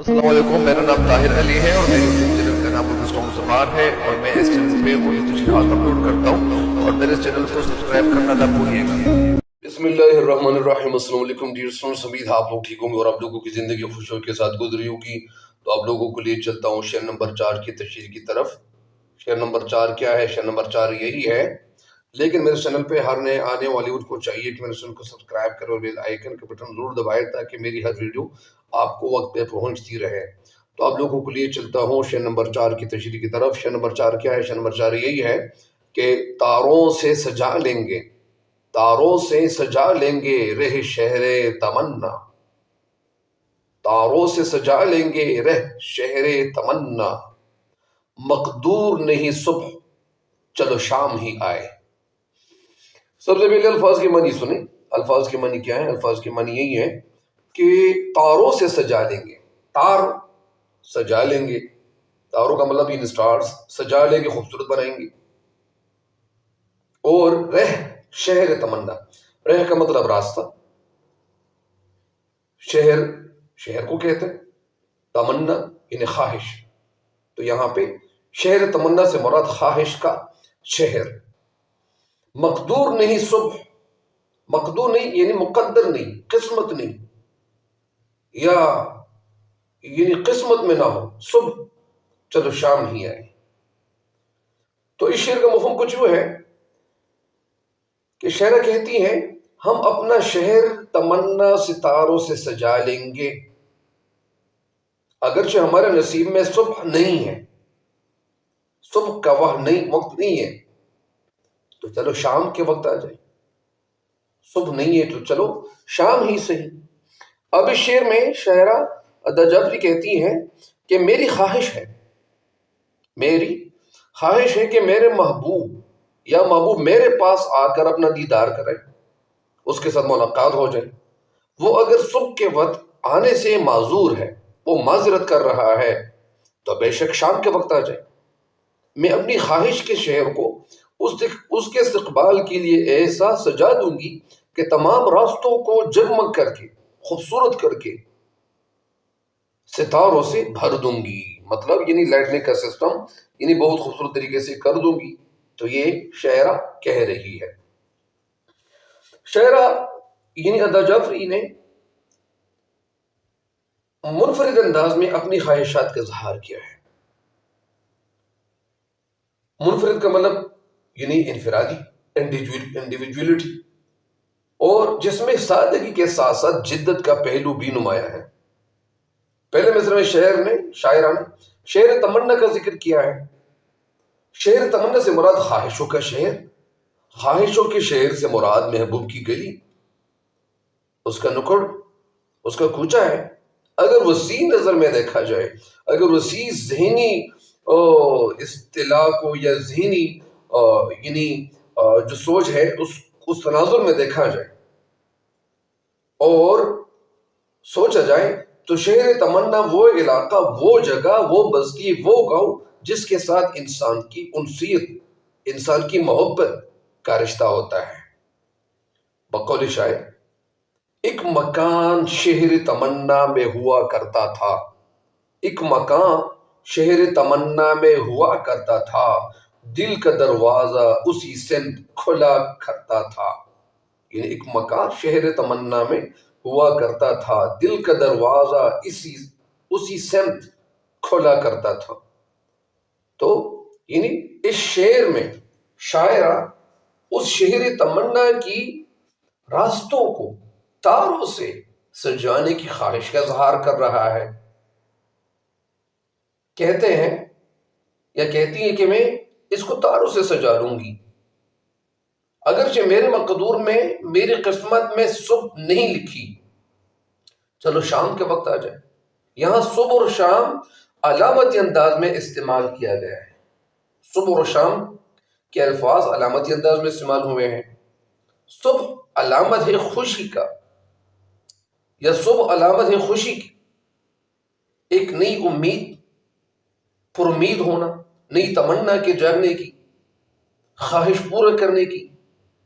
السلام علیکم، میرا نام طاہر علی ہے اور میری یوٹیوب چینل کا نام مسٹر زبان ہے اور میں اس چینل پہ اردو تشریحات اپلوڈ کرتا ہوں اور میرے اس چینل کو سبسکرائب کرنا نہ بھولیے گا۔ بسم اللہ الرحمن الرحیم۔ السلام علیکم ڈیئر اسٹوڈنٹس، امید ہے آپ لوگ ٹھیک ہوں گے اور آپ لوگوں کی زندگی خوشیوں کے ساتھ گزری ہوگی۔ تو آپ لوگوں کو لیے چلتا ہوں شعر نمبر 4 کی تشریح کی طرف۔ شعر نمبر 4 کیا ہے؟ شعر نمبر 4 یہی ہے، لیکن میرے چینل پہ ہر نئے آنے والی کو چاہیے کہ میرے چینل کو سبسکرائب کرے اور بیل آئیکن کا بٹن ضرور دبائے تاکہ میری ہر ویڈیو آپ کو وقت پہ پہنچتی رہے۔ تو آپ لوگوں کو لیے چلتا ہوں شعر نمبر 4 کی تشریح کی طرف۔ شعر نمبر 4 کیا ہے؟ شعر نمبر 4 یہی ہے کہ تاروں سے سجا لیں گے، تاروں سے سجا لیں گے رہ شہر تمنا، تاروں سے سجا لیں گے رہ شہر تمنا، مقدور نہیں صبح چلو شام ہی آئے۔ سب سے پہلے الفاظ کے معنی سنیں۔ الفاظ کے معنی کیا ہے؟ الفاظ کے معنی یہی ہے کہ تاروں سے سجا لیں گے، تار سجا لیں گے، تاروں کا مطلب ان سٹارز، سجا لیں گے خوبصورت بنائیں گے، اور رہ شہر تمنا، رہ کا مطلب راستہ، شہر شہر کو کہتے ہیں، تمنا یعنی خواہش، تو یہاں پہ شہر تمنا سے مراد خواہش کا شہر۔ مقدور نہیں صبح، مقدور نہیں یعنی مقدر نہیں، قسمت نہیں، یا یعنی قسمت میں نہ ہو صبح چلو شام ہی آئے۔ تو اس شعر کا مفہوم کچھ یوں ہے کہ شاعرہ کہتی ہیں ہم اپنا شہر تمنا ستاروں سے سجا لیں گے، اگرچہ ہمارے نصیب میں صبح نہیں ہے، صبح کا وقت نہیں ہے، تو چلو شام کے وقت آ جائے، صبح نہیں ہے تو چلو شام ہی صحیح۔ اب اس شعر میں شاعرہ ادا جعفری کہتی ہیں کہ میری خواہش ہے کہ میرے محبوب یا محبوب میرے پاس آ کر اپنا دیدار کرے، اس کے ساتھ ملاقات ہو جائے۔ وہ اگر صبح کے وقت آنے سے معذور ہے، وہ معذرت کر رہا ہے، تو بے شک شام کے وقت آ جائے۔ میں اپنی خواہش کے شہر کو اس کے استقبال کے لیے ایسا سجا دوں گی کہ تمام راستوں کو جگمگ کر کے، خوبصورت کر کے ستاروں سے بھر دوں گی، مطلب یعنی لائٹنگ کا سسٹم یعنی بہت خوبصورت طریقے سے کر دوں گی۔ تو یہ شاعرہ کہہ رہی ہے۔ شاعرہ یعنی ادا جعفری نے منفرد انداز میں اپنی خواہشات کا اظہار کیا ہے۔ منفرد کا مطلب یعنی انفرادی، انڈیویجولیٹی، اور جس میں سادگی کے ساتھ ساتھ جدت کا پہلو بھی نمایاں ہے۔ پہلے مصرع میں شاعرہ نے شہر تمنا کا ذکر کیا ہے۔ شہر تمنا سے مراد خواہشوں کا شہر، خواہشوں کے شہر سے مراد محبوب کی گلی، اس کا نکڑ، اس کا کوچہ ہے۔ اگر وسیع نظر میں دیکھا جائے، اگر وسیع ذہنی اصطلاح کو یا ذہنی یعنی جو سوچ ہے اس تناظر میں دیکھا جائے اور سوچا جائے، تو شہر تمنا وہ علاقہ، وہ جگہ، وہ بستی، وہ گاؤں جس کے ساتھ انسان کی انسیت، انسان کی محبت کا رشتہ ہوتا ہے۔ بقول شاعر، ایک مکان شہر تمنا میں ہوا کرتا تھا، ایک مکان شہر تمنا میں ہوا کرتا تھا، دل کا دروازہ اسی سمت کھلا کرتا تھا۔ یعنی ایک مکان شہر تمنا میں ہوا کرتا تھا، دل کا دروازہ اسی سمت کھلا کرتا تھا۔ تو یعنی اس شعر میں شاعرہ اس شہر تمنا کی راستوں کو تاروں سے سجانے کی خواہش کا اظہار کر رہا ہے۔ کہتے ہیں یا کہتی ہیں کہ میں اس کو تاروں سے سجا لوں گی، اگرچہ میرے مقدور میں، میری قسمت میں صبح نہیں لکھی، چلو شام کے وقت آ جائے۔ یہاں صبح اور شام علامتی انداز میں استعمال کیا گیا ہے۔ صبح اور شام کے الفاظ علامتی انداز میں استعمال ہوئے ہیں۔ صبح علامت ہے خوشی کا، یا صبح علامت ہے خوشی کی، ایک نئی امید، پر امید ہونا، نئی تمنا کے جاگنے کی، خواہش پورا کرنے کی،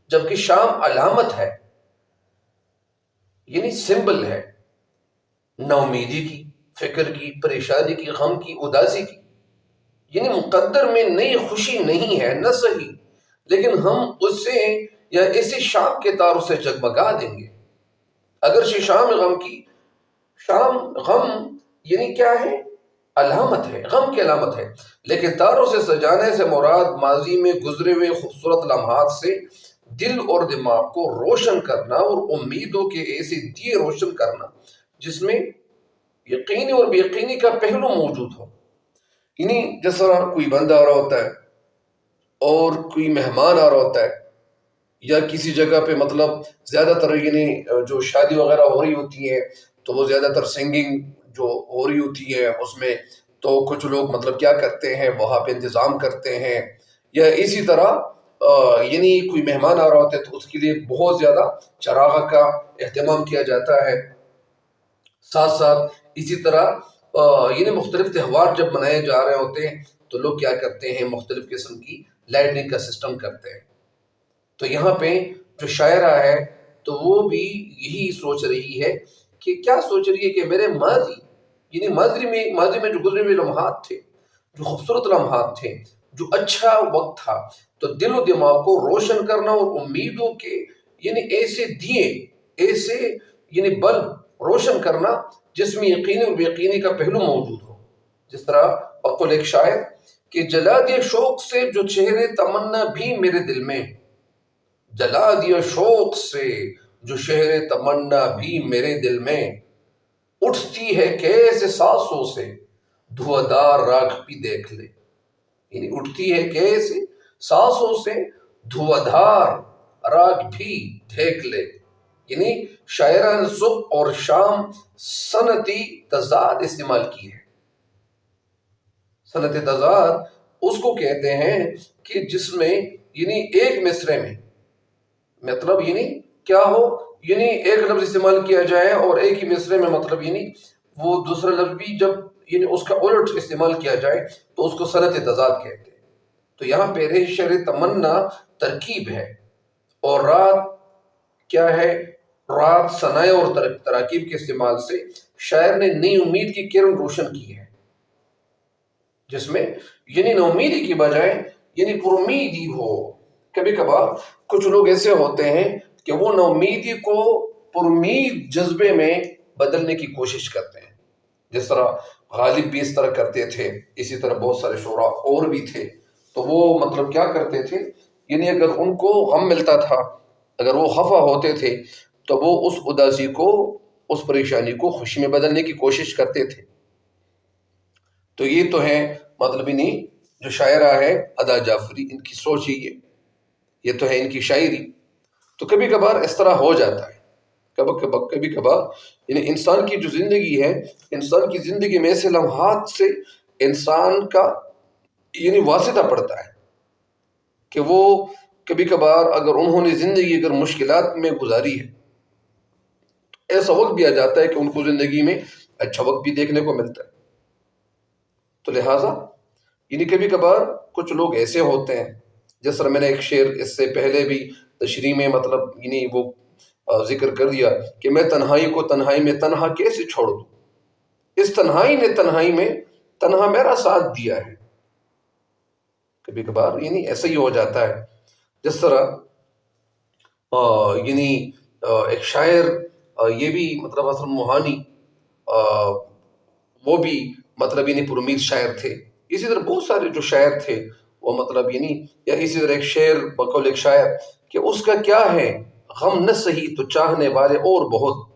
جبکہ شام علامت ہے یعنی سمبل ہے نا امیدی کی، فکر کی، پریشانی کی، غم کی، اداسی کی، یعنی مقدر میں نئی خوشی نہیں ہے، نہ صحیح، لیکن ہم اسے یا اسی شام کے تاروں سے جگمگا دیں گے۔ اگرچہ شام غم کی، شام غم یعنی کیا ہے؟ علامت ہے، غم کی علامت ہے، لیکن تاروں سے سجانے سے مراد ماضی میں گزرے ہوئے خوبصورت لمحات سے دل اور دماغ کو روشن کرنا اور امیدوں کے ایسے دیے روشن کرنا جس میں یقینی اور بے یقینی کا پہلو موجود ہو۔ یعنی جس طرح کوئی بندہ آ رہا ہوتا ہے اور کوئی مہمان آ رہا ہوتا ہے، یا کسی جگہ پہ مطلب زیادہ تر یعنی جو شادی وغیرہ ہو رہی ہوتی ہے تو وہ زیادہ تر سنگنگ جو ہو رہی ہوتی ہے اس میں، تو کچھ لوگ مطلب کیا کرتے ہیں وہاں پہ انتظام کرتے ہیں، یا اسی طرح یعنی کوئی مہمان آ رہا ہوتا ہے تو اس کے لیے بہت زیادہ چراغاں کا اہتمام کیا جاتا ہے۔ ساتھ ساتھ اسی طرح یعنی مختلف تہوار جب منائے جا رہے ہوتے ہیں تو لوگ کیا کرتے ہیں، مختلف قسم کی لائٹنگ کا سسٹم کرتے ہیں۔ تو یہاں پہ جو شاعرہ ہے تو وہ بھی یہی سوچ رہی ہے کہ کیا سوچ رہی ہے کہ میرے ماضی یعنی ماضی میں جو گزرے ہوئے لمحات تھے، جو خوبصورت لمحات تھے، جو اچھا وقت تھا، تو دل و دماغ کو روشن کرنا اور امیدوں کے یعنی ایسے دیے، ایسے یعنی بلب روشن کرنا جس میں یقینی اور بے یقینی کا پہلو موجود ہو۔ جس طرح بقول ایک شاعر کہ جلا دیا شوق سے جو چہرے تمنا بھی میرے دل میں، جلا دیا شوق سے جو شہر تمنا بھی میرے دل میں، اٹھتی ہے کیسے سانسوں سے دھواں دار راکھ بھی دیکھ لے۔ یعنی اٹھتی ہے کیسے سانسوں سے دھواں دھار راکھ بھی دیکھ لے۔ یعنی شاعرہ نے صبح اور شام صنعتی تضاد استعمال کی ہے۔ صنعتی تضاد اس کو کہتے ہیں کہ جس میں یعنی ایک مصرے میں مطلب یعنی کیا ہو، یعنی ایک لفظ استعمال کیا جائے اور ایک ہی مصرے میں مطلب یعنی وہ دوسرا لفظ بھی جب یعنی اس کا الٹ استعمال کیا جائے تو اس کو صنعت تضاد کہتے ہیں۔ تو یہاں پہ رہ شر تمنا ترکیب ہے، اور رات کیا ہے؟ رات ثنائے اور تراکیب کے استعمال سے شاعر نے نئی امید کی کرن روشن کی ہے، جس میں یعنی نا امیدی کی بجائے یعنی پر امیدی ہو۔ کبھی کبھار کچھ لوگ ایسے ہوتے ہیں کہ وہ نا امیدی کو پر امید جذبے میں بدلنے کی کوشش کرتے ہیں، جس طرح غالب بھی اس طرح کرتے تھے، اسی طرح بہت سارے شعراء اور بھی تھے۔ تو وہ مطلب کیا کرتے تھے، یعنی اگر ان کو غم ملتا تھا، اگر وہ خفا ہوتے تھے تو وہ اس اداسی کو، اس پریشانی کو خوشی میں بدلنے کی کوشش کرتے تھے۔ تو یہ تو ہے مطلب نہیں جو شاعرہ ہے ادا جعفری، ان کی سوچ یہ تو ہے ان کی شاعری۔ تو کبھی کبھار اس طرح ہو جاتا ہے، کبھی کبھار یعنی انسان کی جو زندگی ہے، انسان کی زندگی میں ایسے لمحات سے انسان کا یعنی واسطہ پڑتا ہے کہ وہ کبھی کبھار اگر انہوں نے زندگی اگر مشکلات میں گزاری ہے، ایسا وقت بھی آ جاتا ہے کہ ان کو زندگی میں اچھا وقت بھی دیکھنے کو ملتا ہے۔ تو لہٰذا یعنی کبھی کبھار کچھ لوگ ایسے ہوتے ہیں، جس طرح میں نے ایک شعر اس سے پہلے بھی تشریح میں مطلب یعنی وہ ذکر کر دیا کہ میں تنہائی کو تنہائی میں تنہا کیسے چھوڑ دوں، اس تنہائی نے تنہائی میں تنہا میرا ساتھ دیا ہے۔ کبھی کبھار یعنی ایسا ہی ہو جاتا ہے، جس طرح یعنی ایک شاعر یہ بھی مطلب حسن موہانی وہ بھی مطلب یعنی پر امید شاعر تھے۔ اسی طرح بہت سارے جو شاعر تھے وہ مطلب یعنی، یا اسی طرح ایک شعر بقول ایک شاعر کہ اس کا کیا ہے غم نہ سہی تو چاہنے والے اور بہت،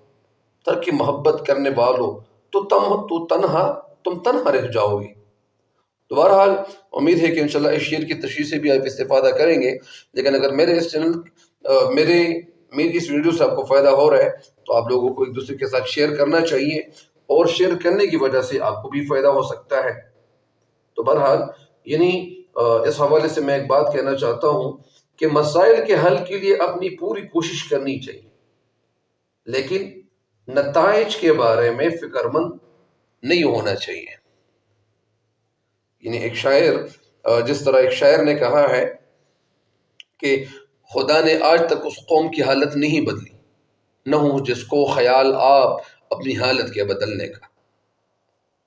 ترک محبت کرنے والوں تو تم تنہا رہ جاؤ گے۔ تو بہرحال امید ہے کہ انشاءاللہ اس شعر کی تشریح سے بھی آپ استفادہ کریں گے، لیکن اگر میرے اس چینل میری اس ویڈیو سے آپ کو فائدہ ہو رہا ہے تو آپ لوگوں کو ایک دوسرے کے ساتھ شیئر کرنا چاہیے، اور شیئر کرنے کی وجہ سے آپ کو بھی فائدہ ہو سکتا ہے۔ تو بہرحال یعنی اس حوالے سے میں ایک بات کہنا چاہتا ہوں کہ مسائل کے حل کے لیے اپنی پوری کوشش کرنی چاہیے، لیکن نتائج کے بارے میں فکر مند نہیں ہونا چاہیے۔ یعنی ایک شاعر جس طرح ایک شاعر نے کہا ہے کہ خدا نے آج تک اس قوم کی حالت نہیں بدلی، نہ ہوں جس کو خیال آپ اپنی حالت کے بدلنے کا۔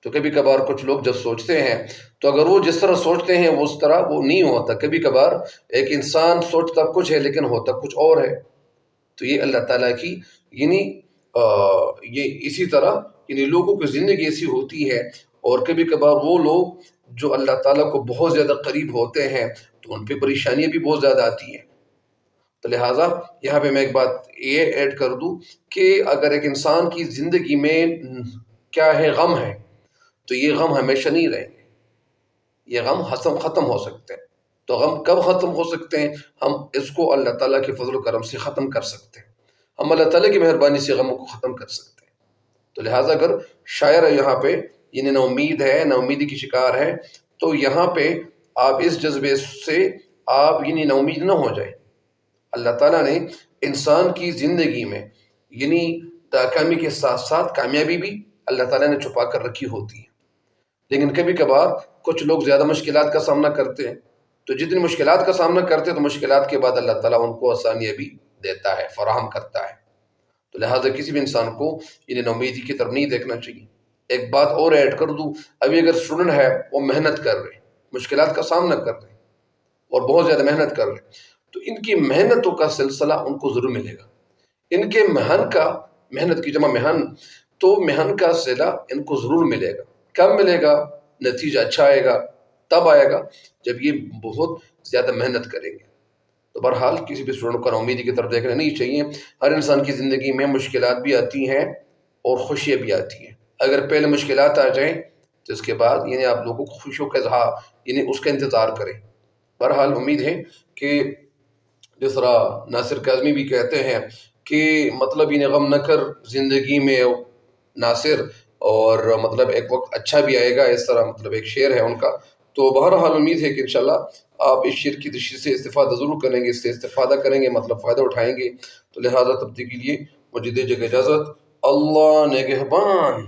تو کبھی کبھار کچھ لوگ جب سوچتے ہیں تو اگر وہ جس طرح سوچتے ہیں اس طرح وہ نہیں ہوتا. کبھی کبھار ایک انسان سوچتا کچھ ہے لیکن ہوتا کچھ اور ہے. تو یہ اللہ تعالیٰ کی یعنی یہ اسی طرح یعنی لوگوں کی زندگی ایسی ہوتی ہے. اور کبھی کبھار وہ لوگ جو اللہ تعالیٰ کو بہت زیادہ قریب ہوتے ہیں تو ان پہ پریشانیاں بھی بہت زیادہ آتی ہیں. تو لہٰذا یہاں پہ میں ایک بات یہ ایڈ کر دوں کہ اگر ایک انسان کی زندگی میں کیا ہے غم ہے تو یہ غم ہمیشہ نہیں رہیں گے. یہ غم ختم ہو سکتے ہیں. تو غم کب ختم ہو سکتے ہیں؟ ہم اس کو اللہ تعالیٰ کے فضل و کرم سے ختم کر سکتے ہیں. ہم اللہ تعالیٰ کی مہربانی سے غموں کو ختم کر سکتے ہیں. تو لہٰذا اگر شاعر یہاں پہ یعنی نا امید ہے نا امیدی کی شکار ہے تو یہاں پہ آپ اس جذبے سے آپ یعنی نا امید نہ ہو جائیں. اللہ تعالیٰ نے انسان کی زندگی میں یعنی ناکامی کے ساتھ ساتھ کامیابی بھی اللہ تعالیٰ نے چھپا کر رکھی ہوتی ہے. لیکن کبھی کبھار کچھ لوگ زیادہ مشکلات کا سامنا کرتے ہیں تو جتنی مشکلات کا سامنا کرتے ہیں تو مشکلات کے بعد اللہ تعالیٰ ان کو آسانیاں بھی دیتا ہے، فراہم کرتا ہے. تو لہٰذا کسی بھی انسان کو انہیں امیدی کی طرف نہیں دیکھنا چاہیے. ایک بات اور ایڈ کر دوں، ابھی اگر اسٹوڈنٹ ہے وہ محنت کر رہے مشکلات کا سامنا کر رہے اور بہت زیادہ محنت کر رہے تو ان کی محنتوں کا سلسلہ ان کو ضرور ملے گا. ان کے محنت کی جمع مہن تو مہن کا صلہ ان کو ضرور ملے گا. کب ملے گا؟ نتیجہ اچھا آئے گا تب آئے گا جب یہ بہت زیادہ محنت کریں گے. تو بہرحال کسی بھی اسٹوڈنٹ کو امیدی کی طرف دیکھنا نہیں چاہیے. ہر انسان کی زندگی میں مشکلات بھی آتی ہیں اور خوشیاں بھی آتی ہیں. اگر پہلے مشکلات آ جائیں تو اس کے بعد یعنی آپ لوگوں کو خوشیوں کا اظہار یعنی اس کا انتظار کریں. بہرحال امید ہے کہ جس طرح ناصر کاظمی بھی کہتے ہیں کہ مطلب انہیں غم نہ کر زندگی میں ناصر اور مطلب ایک وقت اچھا بھی آئے گا، اس طرح مطلب ایک شعر ہے ان کا. تو بہرحال امید ہے کہ انشاءاللہ آپ اس شعر کی دشی سے استفادہ ضرور کریں گے، اس سے استفادہ کریں گے، مطلب فائدہ اٹھائیں گے. تو لہٰذا تب تک کے لیے مجھے دیجیے اجازت. اللہ نگہبان.